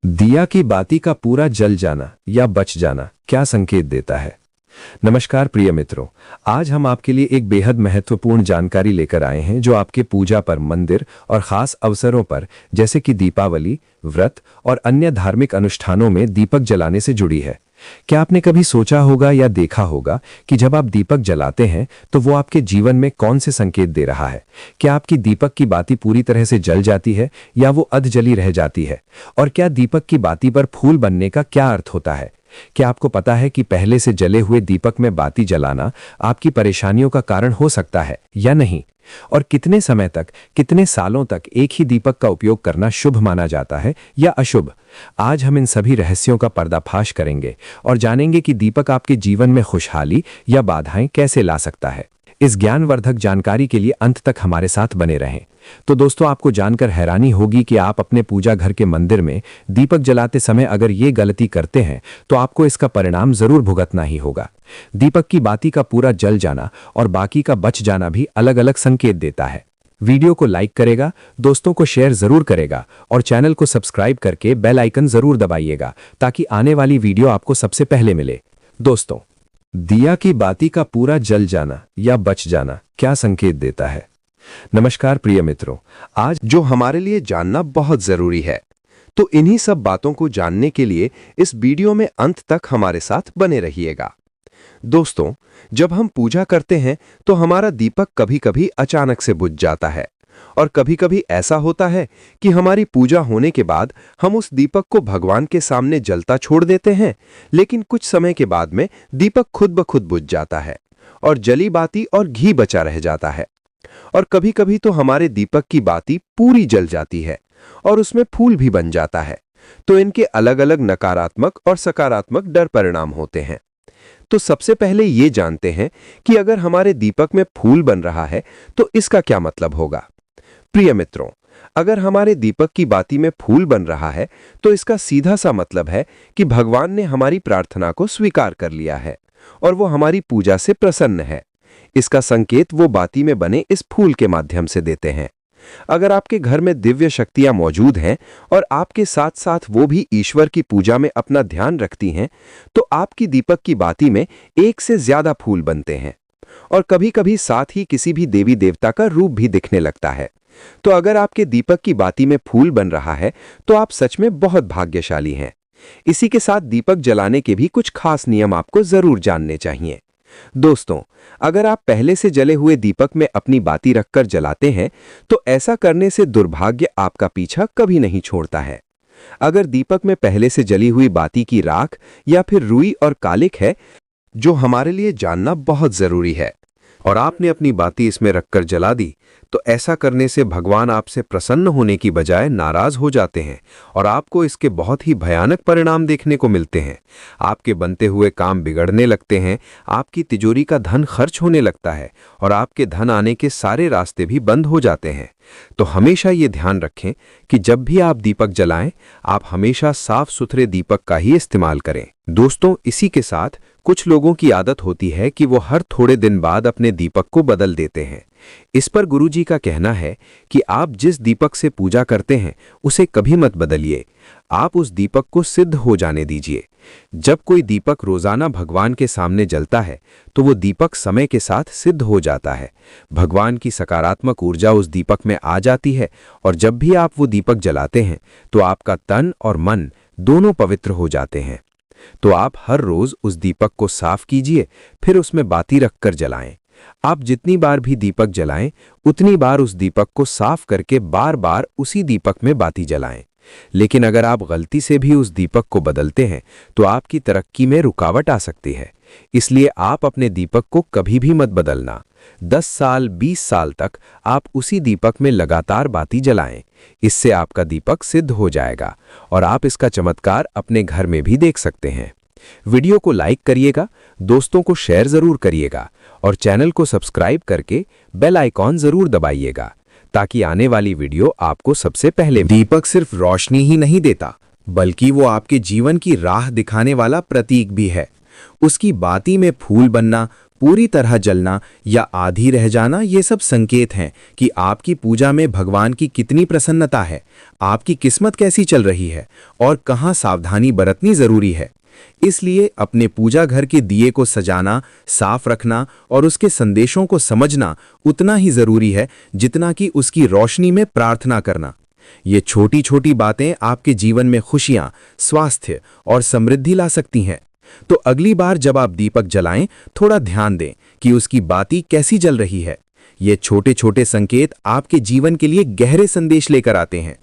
दिया की बाती का पूरा जल जाना या बच जाना क्या संकेत देता है। नमस्कार प्रिय मित्रों, आज हम आपके लिए एक बेहद महत्वपूर्ण जानकारी लेकर आए हैं जो आपके पूजा पर, मंदिर और खास अवसरों पर जैसे कि दीपावली, व्रत और अन्य धार्मिक अनुष्ठानों में दीपक जलाने से जुड़ी है। क्या आपने कभी सोचा होगा या देखा होगा कि जब आप दीपक जलाते हैं तो वो आपके जीवन में कौन से संकेत दे रहा है? क्या आपकी दीपक की बाती पूरी तरह से जल जाती है या वो अध जली रह जाती है? और क्या दीपक की बाती पर फूल बनने का क्या अर्थ होता है? क्या आपको पता है कि पहले से जले हुए दीपक में बाती जलाना आपकी परेशानियों का कारण हो सकता है या नहीं? और कितने समय तक, कितने सालों तक एक ही दीपक का उपयोग करना शुभ माना जाता है या अशुभ? आज हम इन सभी रहस्यों का पर्दाफाश करेंगे और जानेंगे कि दीपक आपके जीवन में खुशहाली या बाधाएं कैसे ला सकता है। इस ज्ञानवर्धक जानकारी के लिए अंत तक हमारे साथ बने रहें। तो दोस्तों, आपको जानकर हैरानी होगी कि आप अपने पूजा घर के मंदिर में दीपक जलाते समय अगर ये गलती करते हैं तो आपको इसका परिणाम जरूर भुगतना ही होगा। दीपक की बाती का पूरा जल जाना और बाकी का बच जाना भी अलग अलग संकेत देता है। वीडियो को लाइक करेगा, दोस्तों को शेयर जरूर करेगा और चैनल को सब्सक्राइब करके बेल आइकन जरूर दबाइएगा ताकि आने वाली वीडियो आपको सबसे पहले मिले। दोस्तों, दिया की बाती का पूरा जल जाना या बच जाना क्या संकेत देता है? नमस्कार प्रिय मित्रों, आज जो हमारे लिए जानना बहुत जरूरी है। तो इन्हीं सब बातों को जानने के लिए इस वीडियो में अंत तक हमारे साथ बने रहिएगा। दोस्तों, जब हम पूजा करते हैं तो हमारा दीपक कभी-कभी अचानक से बुझ जाता है और कभी-कभी ऐसा होता है कि हमारी पूजा होने के बाद हम उस दीपक को भगवान के सामने जलता छोड़ देते हैं, लेकिन कुछ समय के बाद में दीपक खुद ब खुद बुझ जाता है और जली बाती और घी बचा रह जाता है। और कभी-कभी तो हमारे दीपक की बाती पूरी जल जाती है और उसमें फूल भी बन जाता है। तो इनके अलग-अलग नकारात्मक और सकारात्मक डर परिणाम होते हैं। तो सबसे पहले ये जानते हैं कि अगर हमारे दीपक में फूल बन रहा है तो इसका क्या मतलब होगा। प्रिय मित्रों, अगर हमारे दीपक की बाती में फूल बन रहा है तो इसका सीधा सा मतलब है कि भगवान ने हमारी प्रार्थना को स्वीकार कर लिया है और वो हमारी पूजा से प्रसन्न है। इसका संकेत वो बाती में बने इस फूल के माध्यम से देते हैं। अगर आपके घर में दिव्य शक्तियां मौजूद हैं और आपके साथ साथ वो भी ईश्वर की पूजा में अपना ध्यान रखती हैं, तो आपकी दीपक की बाती में एक से ज्यादा फूल बनते हैं और कभी-कभी साथ ही किसी भी देवी देवता का रूप भी दिखने लगता है। तो अगर आपके दीपक की बाती में फूल बन रहा है तो आप सच में बहुत भाग्यशाली हैं। इसी के साथ दीपक जलाने के भी कुछ खास नियम आपको जरूर जानने चाहिए। दोस्तों, अगर आप पहले से जले हुए दीपक में अपनी बाती रखकर जलाते हैं तो ऐसा करने से दुर्भाग्य आपका पीछा कभी नहीं छोड़ता है। अगर दीपक में पहले से जली हुई बाती की राख या फिर रुई और कालिक है, जो हमारे लिए जानना बहुत जरूरी है, और आपने अपनी बाती इसमें रखकर जला दी, तो ऐसा करने से भगवान आपसे प्रसन्न होने की बजाय नाराज हो जाते हैं और आपको इसके बहुत ही भयानक परिणाम देखने को मिलते हैं। आपके बनते हुए काम बिगड़ने लगते हैं, आपकी तिजोरी का धन खर्च होने लगता है और आपके धन आने के सारे रास्ते भी बंद हो जाते हैं। तो हमेशा ये ध्यान रखें कि जब भी आप दीपक जलाएं, आप हमेशा साफ सुथरे दीपक का ही इस्तेमाल करें। दोस्तों, इसी के साथ कुछ लोगों की आदत होती है कि वो हर थोड़े दिन बाद अपने दीपक को बदल देते हैं। इस पर गुरुजी का कहना है कि आप जिस दीपक से पूजा करते हैं उसे कभी मत बदलिए, आप उस दीपक को सिद्ध हो जाने दीजिए। जब कोई दीपक रोजाना भगवान के सामने जलता है तो वो दीपक समय के साथ सिद्ध हो जाता है। भगवान की सकारात्मक ऊर्जा उस दीपक में आ जाती है और जब भी आप वो दीपक जलाते हैं तो आपका तन और मन दोनों पवित्र हो जाते हैं। तो आप हर रोज उस दीपक को साफ कीजिए, फिर उसमें बाती रखकर जलाएं। आप जितनी बार भी दीपक जलाएं, उतनी बार उस दीपक को साफ करके बार बार उसी दीपक में बाती जलाएं। लेकिन अगर आप गलती से भी उस दीपक को बदलते हैं तो आपकी तरक्की में रुकावट आ सकती है। इसलिए आप अपने दीपक को कभी भी मत बदलना। 10 साल, 20 साल तक आप उसी दीपक में लगातार बाती जलाएं। इससे आपका दीपक सिद्ध हो जाएगा और आप इसका चमत्कार अपने घर में भी देख सकते हैं। वीडियो को लाइक करिएगा, दोस्तों को शेयर जरूर करिएगा और चैनल को सब्सक्राइब करके बेल आइकॉन जरूर दबाइएगा ताकि आने वाली वीडियो आपको सबसे पहले। दीपक सिर्फ रोशनी ही नहीं देता, बल्कि वो आपके जीवन की राह दिखाने वाला प्रतीक भी है। उसकी बाती में फूल बनना, पूरी तरह जलना या आधी रह जाना ये सब संकेत हैं कि आपकी पूजा में भगवान की कितनी प्रसन्नता है, आपकी किस्मत कैसी चल रही है और कहाँ सावधानी बरतनी जरूरी है। इसलिए अपने पूजा घर के दिए को सजाना, साफ रखना और उसके संदेशों को समझना उतना ही जरूरी है जितना कि उसकी रोशनी में प्रार्थना करना। ये छोटी छोटी बातें आपके जीवन में खुशियां, स्वास्थ्य और समृद्धि ला सकती हैं। तो अगली बार जब आप दीपक जलाएं, थोड़ा ध्यान दें कि उसकी बाती कैसी जल रही है। ये छोटे छोटे संकेत आपके जीवन के लिए गहरे संदेश लेकर आते हैं।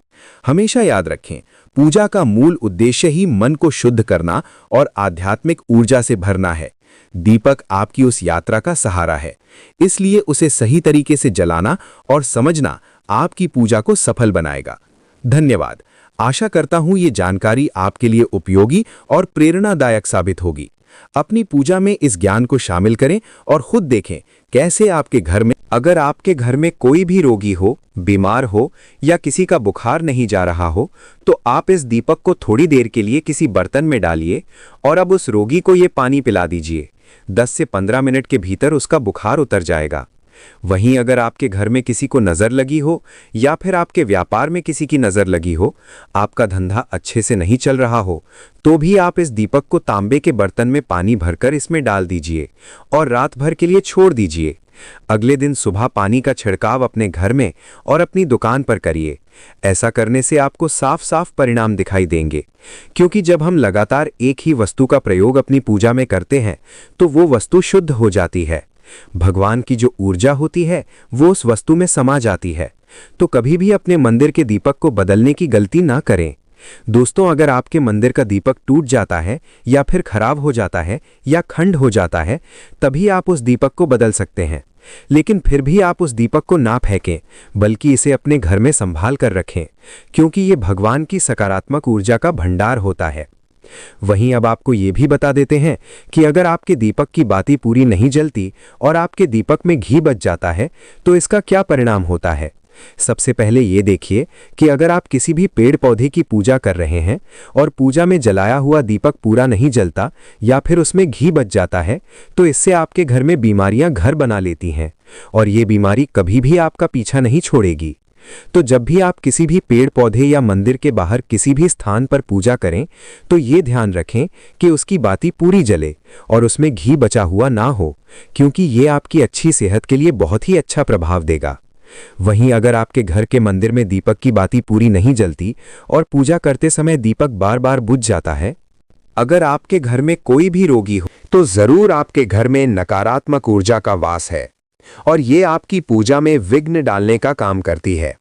हमेशा याद रखें, पूजा का मूल उद्देश्य ही मन को शुद्ध करना और आध्यात्मिक ऊर्जा से भरना है। दीपक आपकी उस यात्रा का सहारा है, इसलिए उसे सही तरीके से जलाना और समझना आपकी पूजा को सफल बनाएगा। धन्यवाद। आशा करता हूं ये जानकारी आपके लिए उपयोगी और प्रेरणादायक साबित होगी। अपनी पूजा में इस ज्ञान को शामिल करें और खुद देखें कैसे आपके घर में, अगर आपके घर में कोई भी रोगी हो, बीमार हो या किसी का बुखार नहीं जा रहा हो, तो आप इस दीपक को थोड़ी देर के लिए किसी बर्तन में डालिए और अब उस रोगी को ये पानी पिला दीजिए। 10 से 15 मिनट के भीतर उसका बुखार उतर जाएगा। वहीं अगर आपके घर में किसी को नजर लगी हो या फिर आपके व्यापार में किसी की नजर लगी हो, आपका धंधा अच्छे से नहीं चल रहा हो, तो भी आप इस दीपक को तांबे के बर्तन में पानी भरकर इसमें डाल दीजिए और रात भर के लिए छोड़ दीजिए। अगले दिन सुबह पानी का छिड़काव अपने घर में और अपनी दुकान पर करिए। ऐसा करने से आपको साफ साफ परिणाम दिखाई देंगे, क्योंकि जब हम लगातार एक ही वस्तु का प्रयोग अपनी पूजा में करते हैं तो वो वस्तु शुद्ध हो जाती है। भगवान की जो ऊर्जा होती है वो उस वस्तु में समा जाती है। तो कभी भी अपने मंदिर के दीपक को बदलने की गलती ना करें। दोस्तों, अगर आपके मंदिर का दीपक टूट जाता है या फिर खराब हो जाता है या खंड हो जाता है, तभी आप उस दीपक को बदल सकते हैं। लेकिन फिर भी आप उस दीपक को ना फेंकें, बल्कि इसे अपने घर में संभाल कर रखें, क्योंकि ये भगवान की सकारात्मक ऊर्जा का भंडार होता है। वहीं अब आपको ये भी बता देते हैं कि अगर आपके दीपक की बाती पूरी नहीं जलती और आपके दीपक में घी बच जाता है तो इसका क्या परिणाम होता है। सबसे पहले ये देखिए कि अगर आप किसी भी पेड़ पौधे की पूजा कर रहे हैं और पूजा में जलाया हुआ दीपक पूरा नहीं जलता या फिर उसमें घी बच जाता है, तो इससे आपके घर में बीमारियां घर बना लेती हैं और ये बीमारी कभी भी आपका पीछा नहीं छोड़ेगी। तो जब भी आप किसी भी पेड़ पौधे या मंदिर के बाहर किसी भी स्थान पर पूजा करें, तो ये ध्यान रखें कि उसकी बाती पूरी जले और उसमें घी बचा हुआ ना हो, क्योंकि ये आपकी अच्छी सेहत के लिए बहुत ही अच्छा प्रभाव देगा। वहीं अगर आपके घर के मंदिर में दीपक की बाती पूरी नहीं जलती और पूजा करते समय दीपक बार बार बुझ जाता है, अगर आपके घर में कोई भी रोगी हो, तो जरूर आपके घर में नकारात्मक ऊर्जा का वास है और ये आपकी पूजा में विघ्न डालने का काम करती है।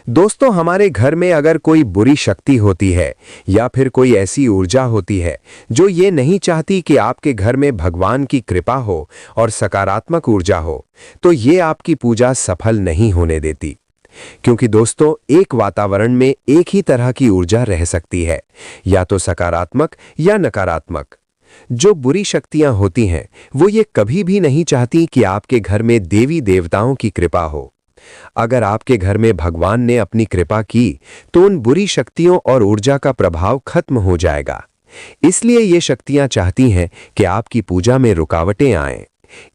दोस्तों, हमारे घर में अगर कोई बुरी शक्ति होती है या फिर कोई ऐसी ऊर्जा होती है जो ये नहीं चाहती कि आपके घर में भगवान की कृपा हो और सकारात्मक ऊर्जा हो, तो ये आपकी पूजा सफल नहीं होने देती। क्योंकि दोस्तों, एक वातावरण में एक ही तरह की ऊर्जा रह सकती है, या तो सकारात्मक या नकारात्मक। जो बुरी शक्तियां होती हैं वो ये कभी भी नहीं चाहती कि आपके घर में देवी देवताओं की कृपा हो। अगर आपके घर में भगवान ने अपनी कृपा की तो उन बुरी शक्तियों और ऊर्जा का प्रभाव खत्म हो जाएगा। इसलिए ये शक्तियां चाहती हैं कि आपकी पूजा में रुकावटें आएं।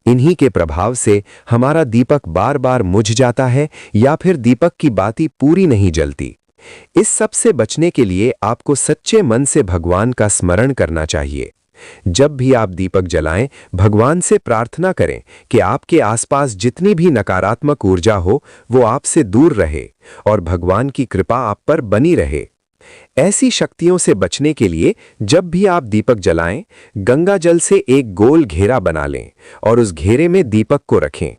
इन्हीं के प्रभाव से हमारा दीपक बार बार मुझ जाता है या फिर दीपक की बाती पूरी नहीं जलती। इस सब से बचने के लिए आपको सच्चे मन से भगवान का स्मरण करना चाहिए। जब भी आप दीपक जलाएं, भगवान से प्रार्थना करें कि आपके आसपास जितनी भी नकारात्मक ऊर्जा हो वो आपसे दूर रहे और भगवान की कृपा आप पर बनी रहे। ऐसी शक्तियों से बचने के लिए जब भी आप दीपक जलाएं, गंगा जल से एक गोल घेरा बना लें और उस घेरे में दीपक को रखें,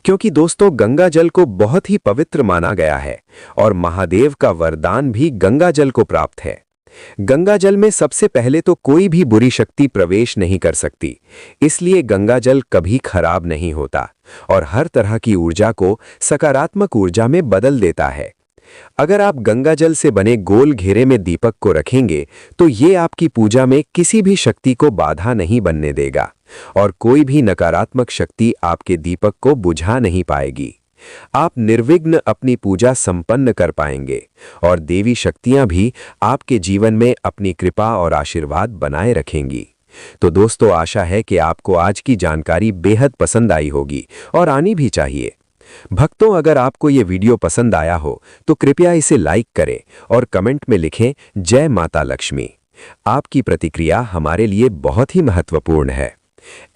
क्योंकि दोस्तों, गंगा जल को बहुत ही पवित्र माना गया है और महादेव का वरदान भी गंगा जल को प्राप्त है। गंगा जल में सबसे पहले तो कोई भी बुरी शक्ति प्रवेश नहीं कर सकती, इसलिए गंगा जल कभी खराब नहीं होता और हर तरह की ऊर्जा को सकारात्मक ऊर्जा में बदल देता है। अगर आप गंगा जल से बने गोल घेरे में दीपक को रखेंगे तो ये आपकी पूजा में किसी भी शक्ति को बाधा नहीं बनने देगा और कोई भी नकारात्मक शक्ति आपके दीपक को बुझा नहीं पाएगी। आप निर्विघ्न अपनी पूजा संपन्न कर पाएंगे और देवी शक्तियां भी आपके जीवन में अपनी कृपा और आशीर्वाद बनाए रखेंगी। तो दोस्तों, आशा है कि आपको आज की जानकारी बेहद पसंद आई होगी और आनी भी चाहिए। भक्तों, अगर आपको ये वीडियो पसंद आया हो तो कृपया इसे लाइक करें और कमेंट में लिखें जय माता लक्ष्मी। आपकी प्रतिक्रिया हमारे लिए बहुत ही महत्वपूर्ण है।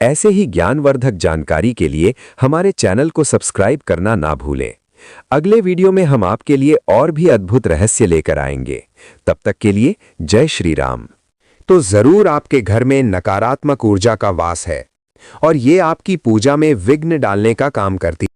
ऐसे ही ज्ञानवर्धक जानकारी के लिए हमारे चैनल को सब्सक्राइब करना ना भूलें। अगले वीडियो में हम आपके लिए और भी अद्भुत रहस्य लेकर आएंगे। तब तक के लिए जय श्री राम। तो जरूर आपके घर में नकारात्मक ऊर्जा का वास है और ये आपकी पूजा में विघ्न डालने का काम करती